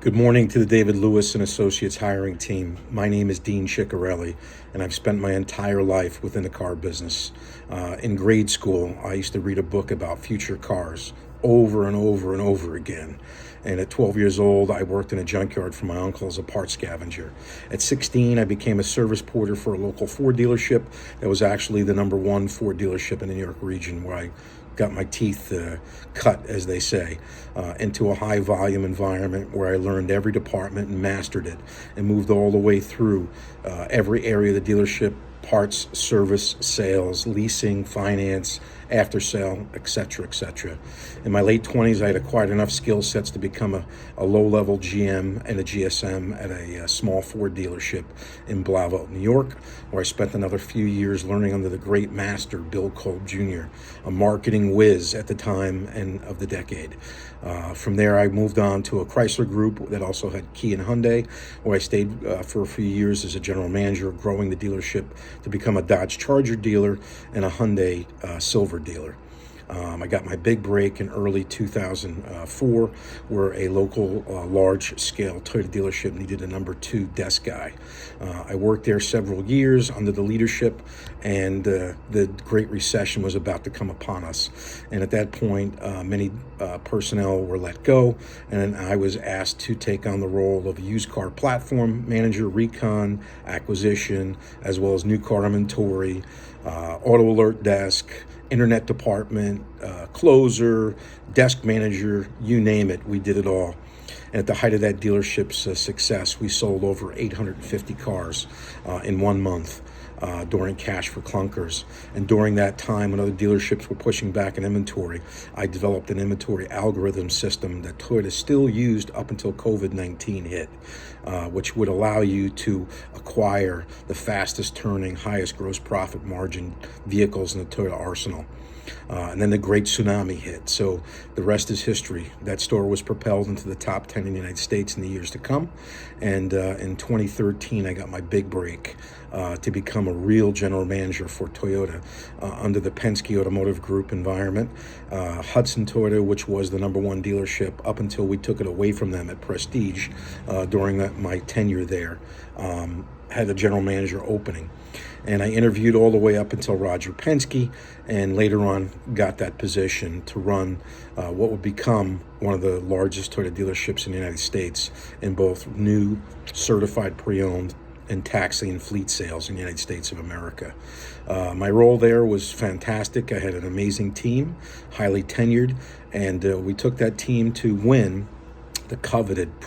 Good morning to the David Lewis and Associates hiring team. My name is Dean Ciccarelli, and I've spent my entire life within the car business. In grade school, I used to read a book about future cars over and over and over again. And at 12 years old, I worked in a junkyard for my uncle as a parts scavenger. At 16, I became a service porter for a local Ford dealership that was actually the number one Ford dealership in the New York region, where I got my teeth cut, as they say, into a high volume environment where I learned every department and mastered it and moved all the way through every area of the dealership: parts, service, sales, leasing, finance, after sale, etc., etc. In my late 20s, I had acquired enough skill sets to become a low-level GM and a GSM at a small Ford dealership in Blauvelt, New York, where I spent another few years learning under the great master, Bill Kolb Jr., a marketing whiz at the time and of the decade. From there, I moved on to a Chrysler Group that also had Kia and Hyundai, where I stayed for a few years as a general manager, growing the dealership to become a Dodge Charger dealer and a Hyundai Silver dealer. I got my big break in early 2004, where a local large-scale Toyota dealership needed a number two desk guy. I worked there several years under the leadership, and the Great Recession was about to come upon us. And at that point, many personnel were let go, and I was asked to take on the role of used car platform manager, recon, acquisition, as well as new car inventory, auto alert desk, internet department, closer, desk manager, you name it, we did it all. And at the height of that dealership's success, we sold over 850 cars in 1 month during Cash for Clunkers. And during that time, when other dealerships were pushing back in inventory, I developed an inventory algorithm system that Toyota still used up until COVID-19 hit, which would allow you to acquire the fastest turning, highest gross profit margin vehicles in the Toyota arsenal. And then the great tsunami hit. So the rest is history. That store was propelled into the top 10 in the United States in the years to come. And in 2013, I got my big break to become a real general manager for Toyota under the Penske Automotive Group environment. Hudson Toyota, which was the number one dealership up until we took it away from them at Prestige during my tenure there, had a general manager opening. And I interviewed all the way up until Roger Penske, and later on got that position to run what would become one of the largest Toyota dealerships in the United States in both new, certified pre-owned, and taxi and fleet sales in the United States of America. My role there was fantastic. I had an amazing team, highly tenured, and we took that team to win the coveted